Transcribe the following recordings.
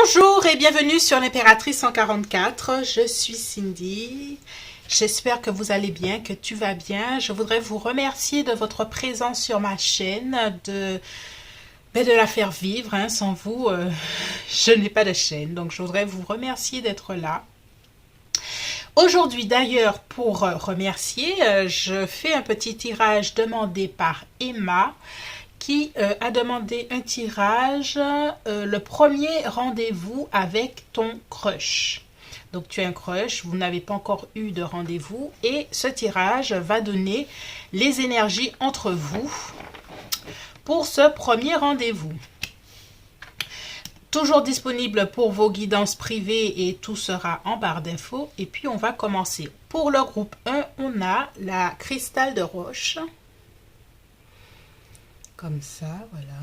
Bonjour et bienvenue sur l'Impératrice 144, je suis Cindy, j'espère que vous allez bien, que tu vas bien. Je voudrais vous remercier de votre présence sur ma chaîne, de la faire vivre, hein. Sans vous, je n'ai pas de chaîne, donc je voudrais vous remercier d'être là. Aujourd'hui d'ailleurs, pour remercier, je fais un petit tirage demandé par Emma, qui a demandé un tirage, le premier rendez-vous avec ton crush. Donc tu as un crush, vous n'avez pas encore eu de rendez-vous et ce tirage va donner les énergies entre vous pour ce premier rendez-vous. Toujours disponible pour vos guidances privées et tout sera en barre d'infos. Et puis on va commencer. Pour le groupe 1, on a la cristal de roche. Comme ça, voilà.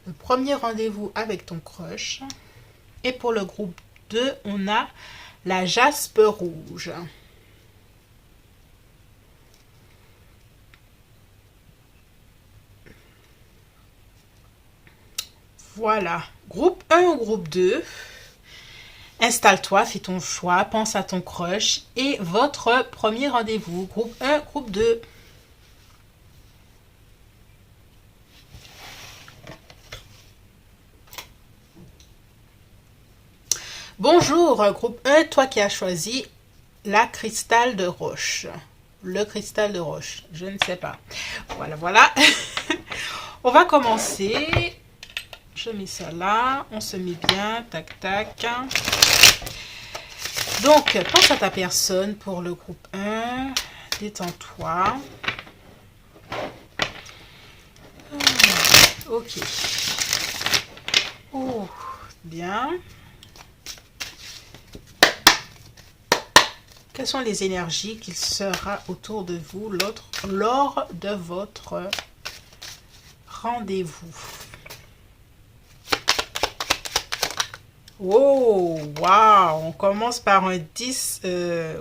Le premier rendez-vous avec ton crush. Et pour le groupe 2, on a la jaspe rouge. Voilà. Groupe 1 ou groupe 2. Installe-toi, fais ton choix, pense à ton crush et votre premier rendez-vous. Groupe 1, groupe 2. Bonjour, groupe 1, toi qui as choisi la cristal de roche. Le cristal de roche, je ne sais pas. Voilà, voilà. On va commencer. Je mets ça là, on se met bien, tac, tac. Donc, pense à ta personne pour le groupe 1. Détends-toi. Ok. Oh, bien. Quelles sont les énergies qu'il sera autour de vous lors de votre rendez-vous? Oh, waouh! On commence par un 10,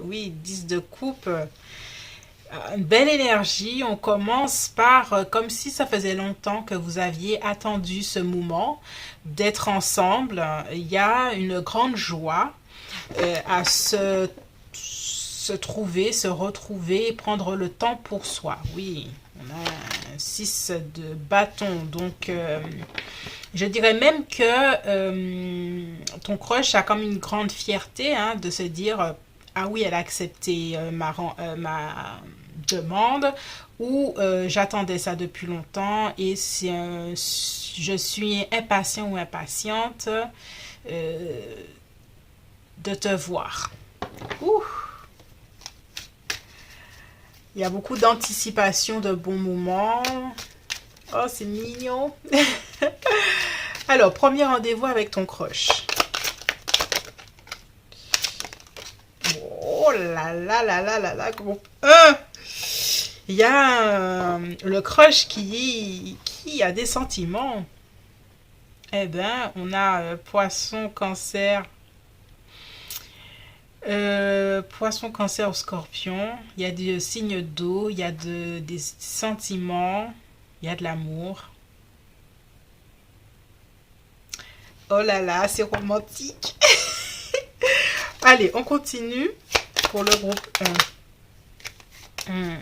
oui, 10 de coupe. Une belle énergie. On commence par, comme si ça faisait longtemps que vous aviez attendu ce moment d'être ensemble. Il y a une grande joie à se trouver, se retrouver, prendre le temps pour soi. Oui, on a un 6 de bâton, donc je dirais même que ton crush a comme une grande fierté, hein, de se dire ah oui, elle a accepté ma demande, ou j'attendais ça depuis longtemps et je suis impatient ou impatiente de te voir. Ouh. Il y a beaucoup d'anticipation de bons moments. Oh, c'est mignon. Alors, premier rendez-vous avec ton crush. Oh là là là là là là, groupe 1. Il y a le crush qui a des sentiments. Eh bien, on a poisson, cancer. Poisson, cancer, scorpion. Il y a des signes d'eau, il y a des sentiments, il y a de l'amour. Oh là là, c'est romantique. Allez, on continue pour le groupe 1.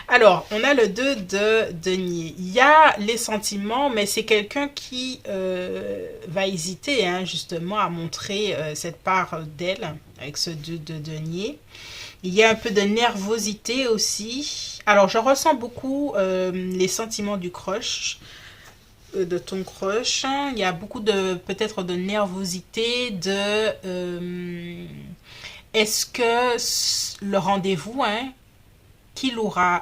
Alors, on a le 2 de denier. Il y a les sentiments, mais c'est quelqu'un qui va hésiter, hein, justement à montrer cette part d'elle avec ce 2 de denier. Il y a un peu de nervosité aussi. Alors, je ressens beaucoup les sentiments du crush, de ton crush. Il y a beaucoup peut-être de nervosité, est-ce que le rendez-vous, hein, qu'il aura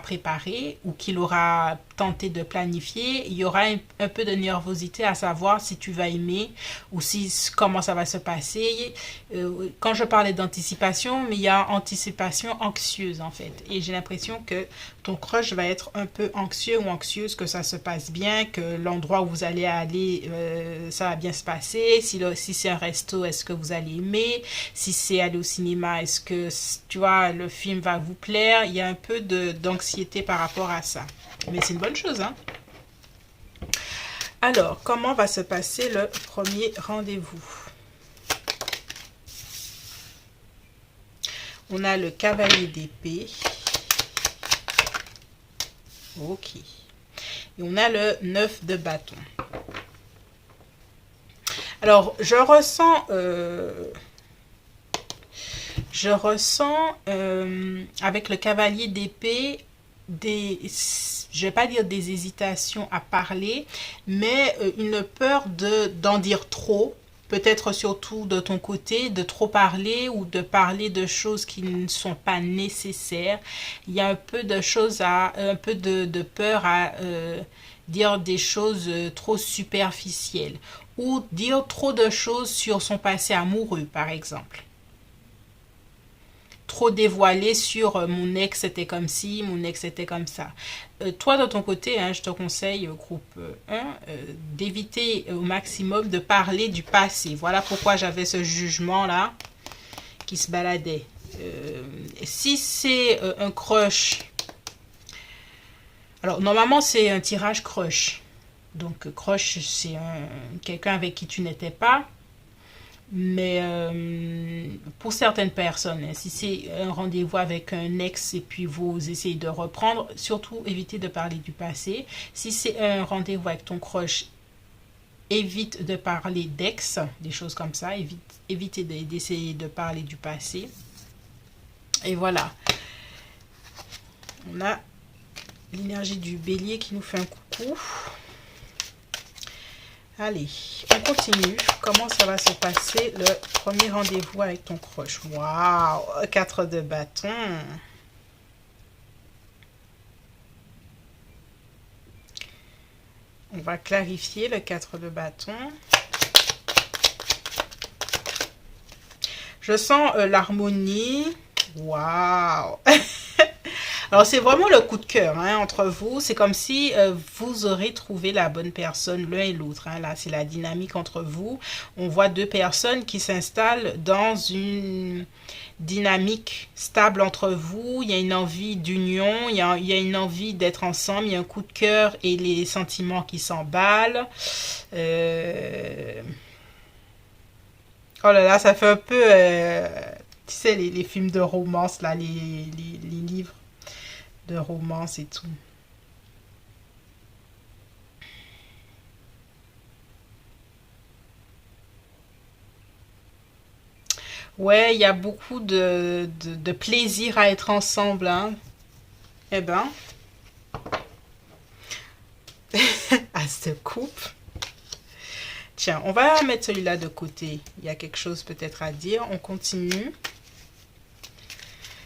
préparé ou qu'il aura tenté de planifier, il y aura un peu de nervosité à savoir si tu vas aimer ou comment ça va se passer. Quand je parlais d'anticipation, mais il y a anticipation anxieuse en fait. Et j'ai l'impression que ton crush va être un peu anxieux ou anxieuse que ça se passe bien, que l'endroit où vous allez aller, ça va bien se passer. Si c'est un resto, est-ce que vous allez aimer? Si c'est aller au cinéma, est-ce que, tu vois, le film va vous plaire? Il y a un peu d'anxiété par rapport à ça. Mais c'est une bonne chose, hein. Alors, comment va se passer le premier rendez-vous? On a le cavalier d'épée. Ok. Et on a le 9 de bâton. Alors, je ressens avec le cavalier d'épée je vais pas dire des hésitations à parler, mais une peur d'en dire trop. Peut-être surtout de ton côté, de trop parler ou de parler de choses qui ne sont pas nécessaires. Il y a un peu de choses un peu de peur à dire des choses trop superficielles ou dire trop de choses sur son passé amoureux, par exemple. Trop dévoilé sur mon ex était comme ci, mon ex était comme ça. Toi, de ton côté, hein, je te conseille, groupe 1, d'éviter au maximum de parler du passé. Voilà pourquoi j'avais ce jugement-là qui se baladait. Si c'est un crush, alors normalement c'est un tirage crush. Donc crush, c'est quelqu'un avec qui tu n'étais pas. Mais pour certaines personnes, hein, si c'est un rendez-vous avec un ex et puis vous essayez de reprendre, surtout évitez de parler du passé. Si c'est un rendez-vous avec ton crush, évite de parler d'ex, des choses comme ça. Évitez d'essayer de parler du passé. Et voilà. On a l'énergie du bélier qui nous fait un coucou. Allez, on continue. Comment ça va se passer le premier rendez-vous avec ton crush? Waouh, 4 de bâton. On va clarifier le 4 de bâton. Je sens l'harmonie. Waouh. Alors, c'est vraiment le coup de cœur hein, entre vous. C'est comme si vous aurez trouvé la bonne personne l'un et l'autre. Hein. Là, c'est la dynamique entre vous. On voit deux personnes qui s'installent dans une dynamique stable entre vous. Il y a une envie d'union. Il y a une envie d'être ensemble. Il y a un coup de cœur et les sentiments qui s'emballent. Oh là là, ça fait un peu... tu sais, les films de romance, là, les livres de romance et tout. Ouais, il y a beaucoup de plaisir à être ensemble. Hein. Eh ben, à se coupe. Tiens, on va mettre celui-là de côté. Il y a quelque chose peut-être à dire. On continue.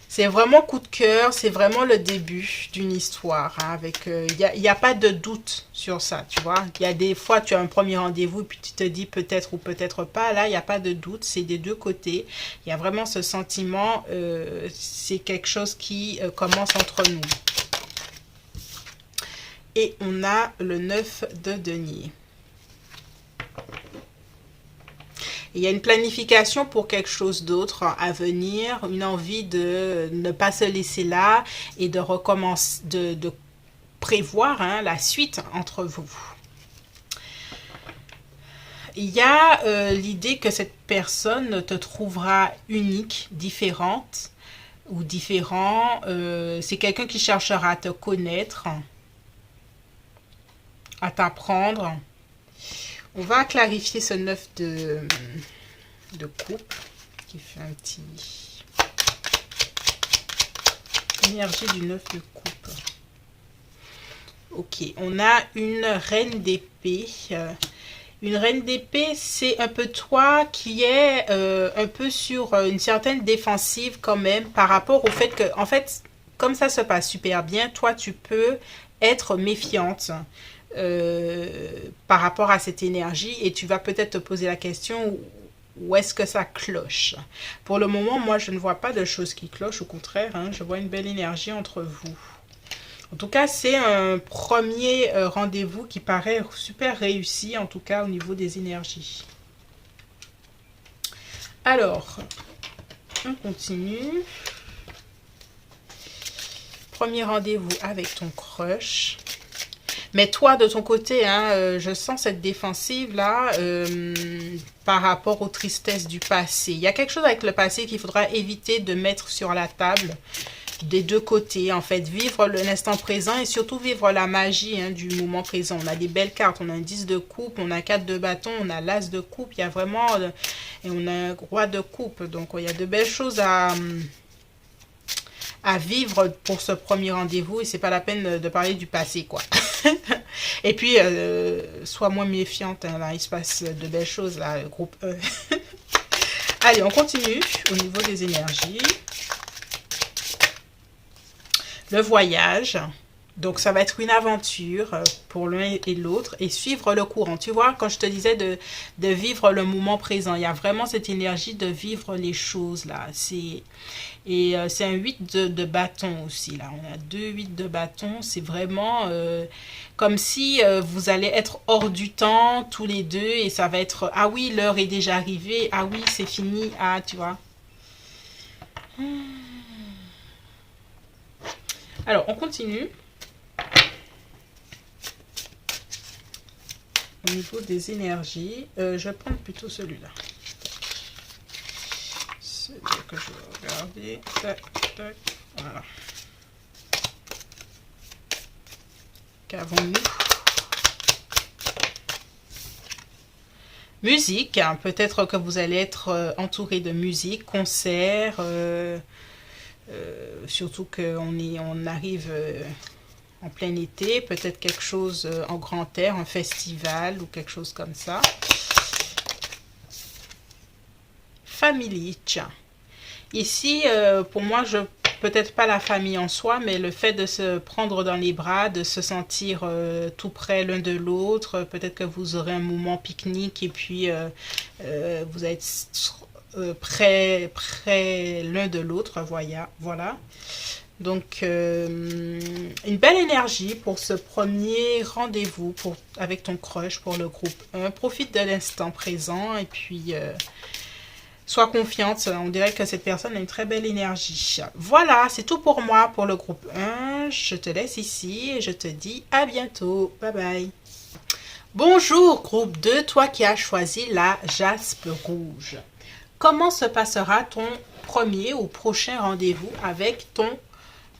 C'est vraiment coup de cœur, c'est vraiment le début d'une histoire. Hein, avec, il n'y a pas de doute sur ça, tu vois. Il y a des fois, tu as un premier rendez-vous et puis tu te dis peut-être ou peut-être pas. Là, il n'y a pas de doute, c'est des deux côtés. Il y a vraiment ce sentiment, c'est quelque chose qui commence entre nous. Et on a le 9 de denier. Il y a une planification pour quelque chose d'autre à venir, une envie de ne pas se laisser là et de recommencer, de prévoir hein, la suite entre vous. Il y a l'idée que cette personne te trouvera unique, différente ou différent. C'est quelqu'un qui cherchera à te connaître, à t'apprendre. On va clarifier ce 9 de coupe qui fait un petit... Énergie du 9 de coupe. Ok, on a une reine d'épée. Une reine d'épée, c'est un peu toi qui est un peu sur une certaine défensive quand même par rapport au fait que, en fait, comme ça se passe super bien, toi tu peux être méfiante. Par rapport à cette énergie et tu vas peut-être te poser la question où est-ce que ça cloche. Pour le moment, moi, je ne vois pas de choses qui clochent, au contraire, hein, je vois une belle énergie entre vous. En tout cas, c'est un premier rendez-vous qui paraît super réussi, en tout cas au niveau des énergies. Alors, on continue. Premier rendez-vous avec ton crush. Mais toi, de ton côté, hein, je sens cette défensive-là par rapport aux tristesses du passé. Il y a quelque chose avec le passé qu'il faudra éviter de mettre sur la table des deux côtés, en fait. Vivre l'instant présent et surtout vivre la magie hein, du moment présent. On a des belles cartes. On a un 10 de coupe, on a 4 de bâton, on a l'as de coupe. Il y a vraiment... et on a un roi de coupe. Donc, il y a de belles choses à vivre pour ce premier rendez-vous et c'est pas la peine de parler du passé quoi. Et puis sois moins méfiante hein, là il se passe de belles choses là groupe E. Allez on continue au niveau des énergies. Le voyage, donc ça va être une aventure pour l'un et l'autre et suivre le courant. Tu vois, quand je te disais de vivre le moment présent, il y a vraiment cette énergie de vivre les choses là. Et c'est un 8 de bâton aussi là. On a 2 8 de bâton. C'est vraiment comme si vous allez être hors du temps tous les deux et ça va être ah oui l'heure est déjà arrivée. Ah oui c'est fini. Ah tu vois. Alors on continue. Au niveau des énergies, je vais prendre plutôt celui-là. Celui que je vais regarder. Tac, tac, voilà. Qu'avons-nous? Musique, hein, peut-être que vous allez être entouré de musique, concerts, surtout qu'on arrive en plein été, peut-être quelque chose en grand air, un festival ou quelque chose comme ça. Famille. Ici, pour moi, peut-être pas la famille en soi, mais le fait de se prendre dans les bras, de se sentir tout près l'un de l'autre, peut-être que vous aurez un moment pique-nique et puis vous êtes près l'un de l'autre, voilà. Donc, une belle énergie pour ce premier rendez-vous avec ton crush pour le groupe 1. Profite de l'instant présent et puis sois confiante. On dirait que cette personne a une très belle énergie. Voilà, c'est tout pour moi pour le groupe 1. Je te laisse ici et je te dis à bientôt. Bye bye. Bonjour groupe 2, toi qui as choisi la jaspe rouge. Comment se passera ton premier ou prochain rendez-vous avec ton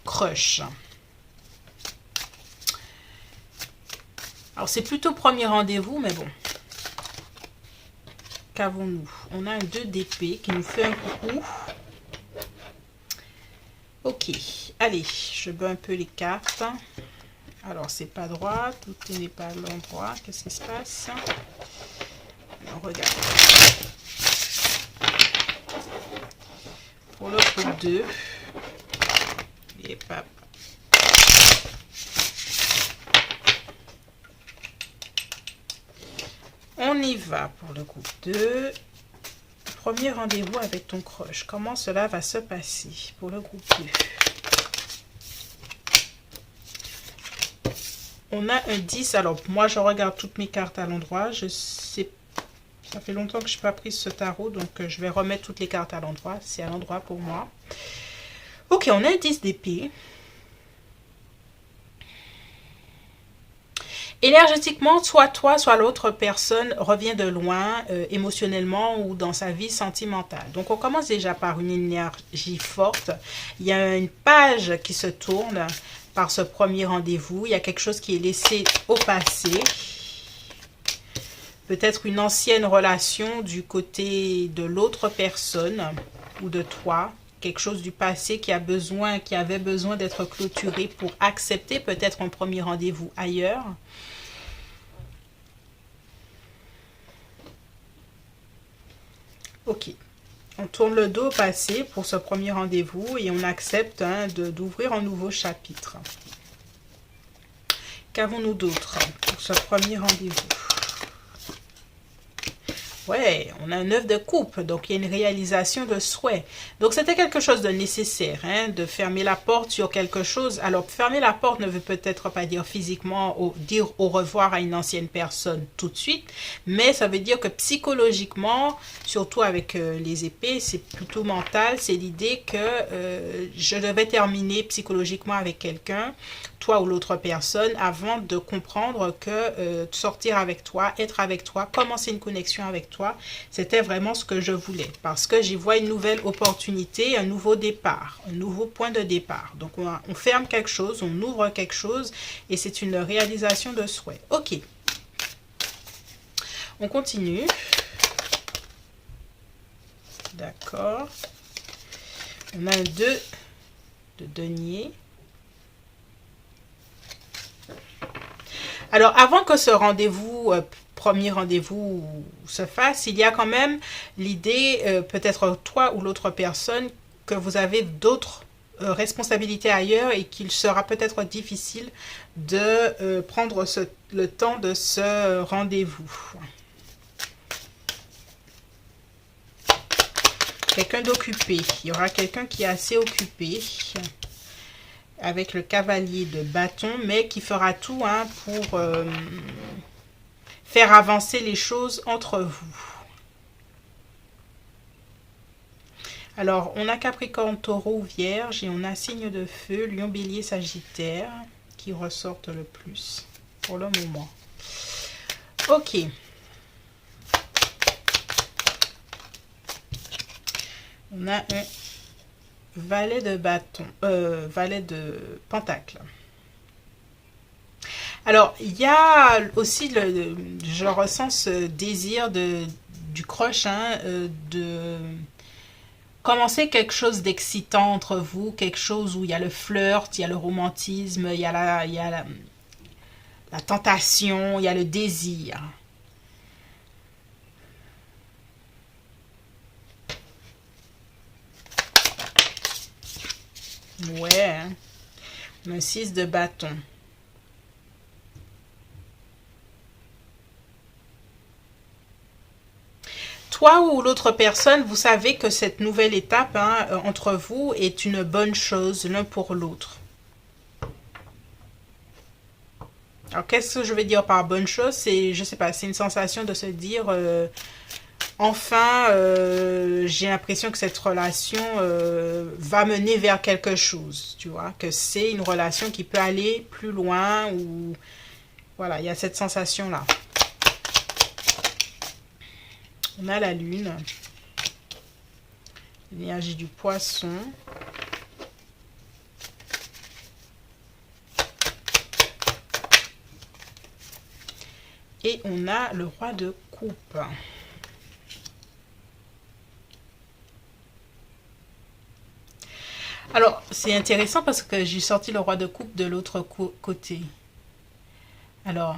crush? Alors c'est plutôt premier rendez-vous mais bon, qu'avons-nous? On a un 2 d'épée qui nous fait un coup. Ok, allez, je bats un peu les cartes. Alors c'est pas droit, tout n'est pas à l'endroit. Qu'est-ce qui se passe? Alors regarde. Pour le groupe 2. Et pap. On y va pour le groupe 2. Premier rendez-vous avec ton crush. Comment cela va se passer pour le groupe 2? On a un 10. Alors, moi, je regarde toutes mes cartes à l'endroit. Je sais, ça fait longtemps que je n'ai pas pris ce tarot, donc je vais remettre toutes les cartes à l'endroit. C'est à l'endroit pour moi. Ok, on a un 10 d'épée. Énergétiquement, soit toi, soit l'autre personne revient de loin, émotionnellement ou dans sa vie sentimentale. Donc, on commence déjà par une énergie forte. Il y a une page qui se tourne par ce premier rendez-vous. Il y a quelque chose qui est laissé au passé. Peut-être une ancienne relation du côté de l'autre personne ou de toi. Quelque chose du passé qui avait besoin d'être clôturé pour accepter peut-être un premier rendez-vous ailleurs. Ok, on tourne le dos au passé pour ce premier rendez-vous et on accepte d'ouvrir un nouveau chapitre. Qu'avons-nous d'autre pour ce premier rendez-vous? Ouais, on a un 9 de coupe, donc il y a une réalisation de souhait. Donc c'était quelque chose de nécessaire, de fermer la porte sur quelque chose. Alors fermer la porte ne veut peut-être pas dire physiquement dire au revoir à une ancienne personne tout de suite, mais ça veut dire que psychologiquement, surtout avec les épées, c'est plutôt mental. C'est l'idée que je devais terminer psychologiquement avec quelqu'un. toi ou l'autre personne avant de comprendre que sortir avec toi, être avec toi, commencer une connexion avec toi, c'était vraiment ce que je voulais. Parce que j'y vois une nouvelle opportunité, un nouveau départ, un nouveau point de départ. Donc on ferme quelque chose, on ouvre quelque chose et c'est une réalisation de souhait. Ok. On continue. D'accord. On a un 2 de denier. Alors, avant que ce rendez-vous, premier rendez-vous se fasse, il y a quand même l'idée, peut-être toi ou l'autre personne, que vous avez d'autres responsabilités ailleurs et qu'il sera peut-être difficile de prendre le temps de ce rendez-vous. Quelqu'un d'occupé. Il y aura quelqu'un qui est assez occupé avec le cavalier de bâton, mais qui fera tout pour faire avancer les choses entre vous. Alors, on a Capricorne, Taureau, Vierge et on a signe de feu, Lion, Bélier, Sagittaire qui ressortent le plus pour le moment. Ok. On a un valet de bâton, valet de pentacle. Alors, il y a aussi, je ressens ce désir du crush, de commencer quelque chose d'excitant entre vous, quelque chose où il y a le flirt, il y a le romantisme, il y a la tentation, il y a le désir. Ouais, hein. Un 6 de bâton. Toi ou l'autre personne, vous savez que cette nouvelle étape entre vous est une bonne chose l'un pour l'autre. Alors, qu'est-ce que je veux dire par bonne chose? C'est, je sais pas, c'est une sensation de se dire, enfin, j'ai l'impression que cette relation va mener vers quelque chose, tu vois, que c'est une relation qui peut aller plus loin ou, voilà, il y a cette sensation-là. On a la lune, l'énergie du poisson. Et on a le roi de coupe. Alors, c'est intéressant parce que j'ai sorti le roi de coupe de l'autre côté. Alors,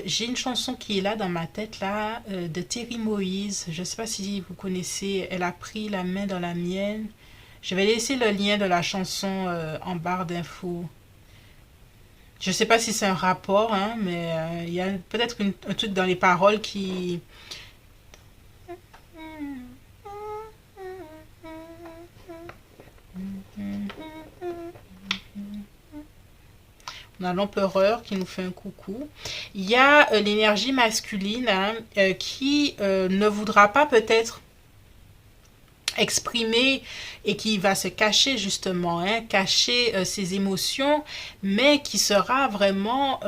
j'ai une chanson qui est là dans ma tête, là, de Terry Moïse. Je ne sais pas si vous connaissez. Elle a pris la main dans la mienne. Je vais laisser le lien de la chanson en barre d'infos. Je ne sais pas si c'est un rapport, mais il y a peut-être un truc dans les paroles qui... On a l'empereur qui nous fait un coucou. Il y a l'énergie masculine qui ne voudra pas peut-être exprimer et qui va se cacher justement, cacher ses émotions, mais qui sera vraiment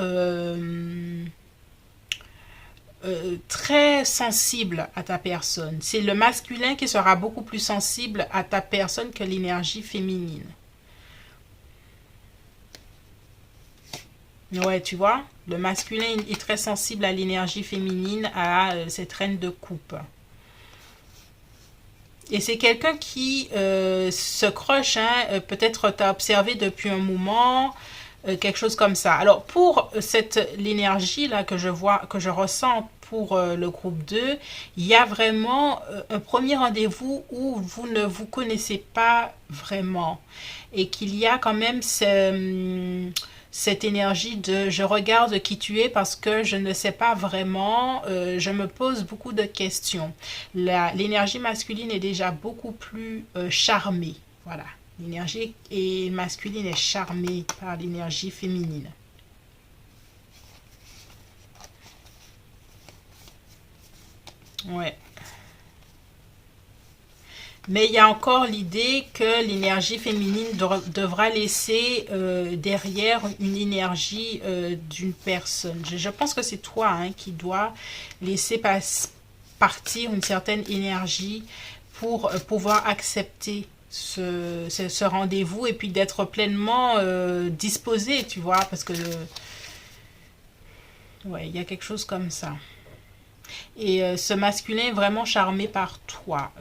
très sensible à ta personne. C'est le masculin qui sera beaucoup plus sensible à ta personne que l'énergie féminine. Ouais, tu vois, le masculin est très sensible à l'énergie féminine, à cette reine de coupe. Et c'est quelqu'un qui se croche, peut-être t'a observé depuis un moment, quelque chose comme ça. Alors pour l'énergie là que je vois, que je ressens pour le groupe 2, il y a vraiment un premier rendez-vous où vous ne vous connaissez pas vraiment et qu'il y a quand même cette énergie de je regarde qui tu es parce que je ne sais pas vraiment, je me pose beaucoup de questions. L'énergie masculine est déjà beaucoup plus charmée. Voilà. L'énergie masculine est charmée par l'énergie féminine. Ouais. Mais il y a encore l'idée que l'énergie féminine devra laisser derrière une énergie d'une personne. Je pense que c'est toi hein, qui dois laisser partir une certaine énergie pour pouvoir accepter ce rendez-vous et puis d'être pleinement disposé, tu vois, parce que ouais, il y a quelque chose comme ça. Et ce masculin est vraiment charmé par toi.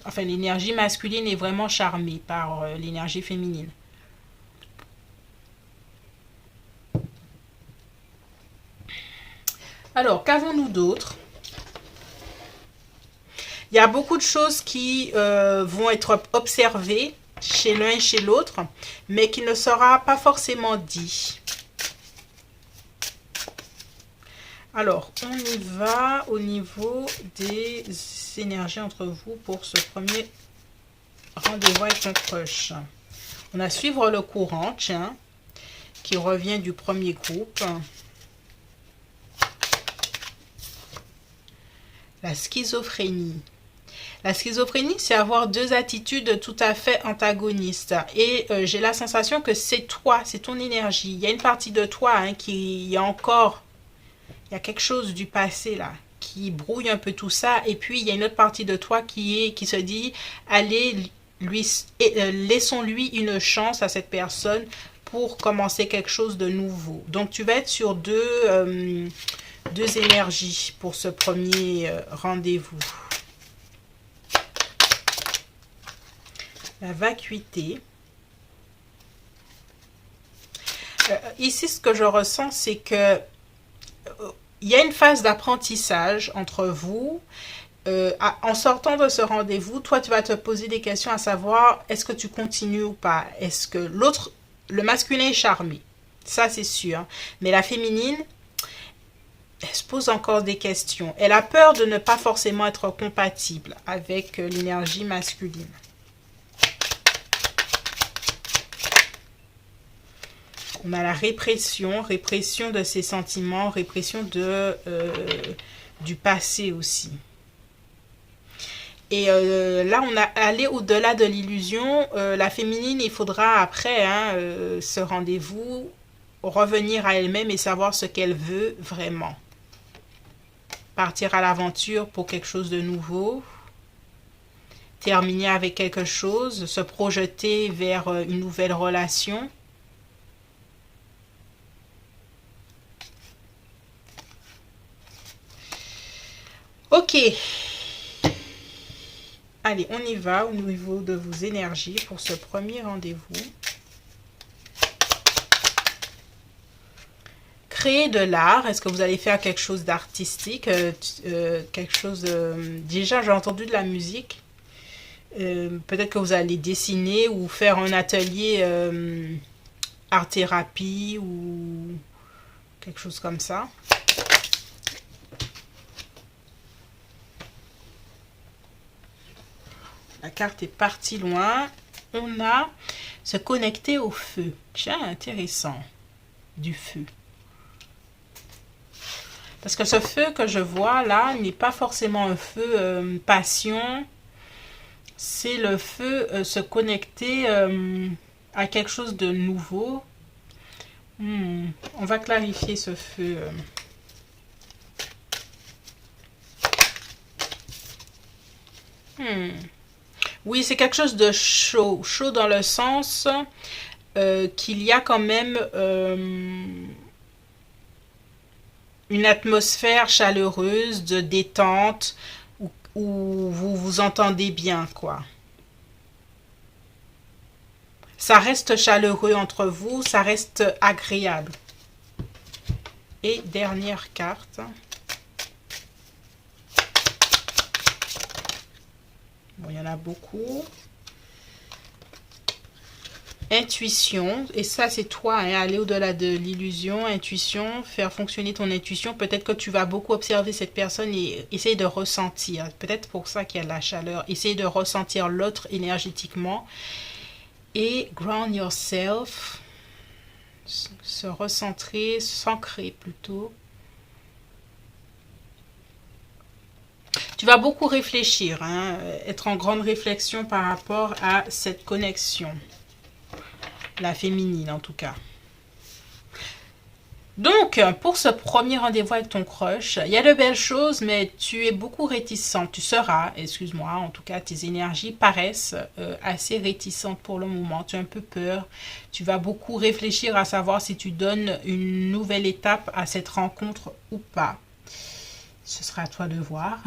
Enfin, l'énergie masculine est vraiment charmée par l'énergie féminine. Alors, qu'avons-nous d'autre? Il y a beaucoup de choses qui vont être observées chez l'un et chez l'autre, mais qui ne sera pas forcément dit. Alors, on y va au niveau des énergies entre vous pour ce premier rendez-vous avec ton crush. On a suivre le courant, tiens, qui revient du premier groupe. La schizophrénie. La schizophrénie, c'est avoir deux attitudes tout à fait antagonistes. Et j'ai la sensation que c'est toi, c'est ton énergie. Il y a une partie de toi hein, il y a quelque chose du passé là qui brouille un peu tout ça. Et puis il y a une autre partie de toi qui se dit, allez, laissons-lui une chance à cette personne pour commencer quelque chose de nouveau. Donc tu vas être sur deux énergies pour ce premier rendez-vous. La vacuité. Ici, ce que je ressens, c'est que il y a une phase d'apprentissage entre vous. En sortant de ce rendez-vous, toi, tu vas te poser des questions à savoir, est-ce que tu continues ou pas? Est-ce que le masculin est charmé? Ça, c'est sûr. Mais la féminine, elle se pose encore des questions. Elle a peur de ne pas forcément être compatible avec l'énergie masculine. On a la répression de ses sentiments, répression du passé aussi. Et là, on a allé au-delà de l'illusion. La féminine, il faudra après ce rendez-vous revenir à elle-même et savoir ce qu'elle veut vraiment. Partir à l'aventure pour quelque chose de nouveau. Terminer avec quelque chose. Se projeter vers une nouvelle relation. Ok. Allez, on y va au niveau de vos énergies pour ce premier rendez-vous. Créer de l'art. Est-ce que vous allez faire quelque chose d'artistique? Quelque chose... déjà, j'ai entendu de la musique. Peut-être que vous allez dessiner ou faire un atelier art-thérapie ou quelque chose comme ça. La carte est partie loin. On a se connecter au feu. Tiens, intéressant. Du feu. Parce que ce feu que je vois là n'est pas forcément un feu passion. C'est le feu se connecter à quelque chose de nouveau. On va clarifier ce feu. Oui, c'est quelque chose de chaud. Chaud dans le sens qu'il y a quand même une atmosphère chaleureuse, de détente, où vous vous entendez bien, quoi. Ça reste chaleureux entre vous, ça reste agréable. Et dernière carte. Bon, il y en a beaucoup. Intuition, et ça c'est toi, hein, aller au-delà de l'illusion, intuition, faire fonctionner ton intuition. Peut-être que tu vas beaucoup observer cette personne et essayer de ressentir. Peut-être pour ça qu'il y a de la chaleur. Essayer de ressentir l'autre énergétiquement. Et ground yourself, se recentrer, s'ancrer plutôt. Tu vas beaucoup réfléchir, hein, être en grande réflexion par rapport à cette connexion. La féminine en tout cas. Donc, pour ce premier rendez-vous avec ton crush, il y a de belles choses, mais tu es beaucoup réticente. Tu seras, excuse-moi, en tout cas, tes énergies paraissent assez réticentes pour le moment. Tu as un peu peur. Tu vas beaucoup réfléchir à savoir si tu donnes une nouvelle étape à cette rencontre ou pas. Ce sera à toi de voir.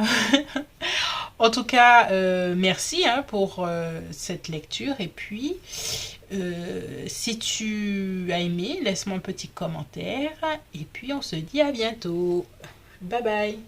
En tout cas, merci hein, pour cette lecture. Et puis, si tu as aimé, laisse-moi un petit commentaire. Et puis, on se dit à bientôt. Bye bye.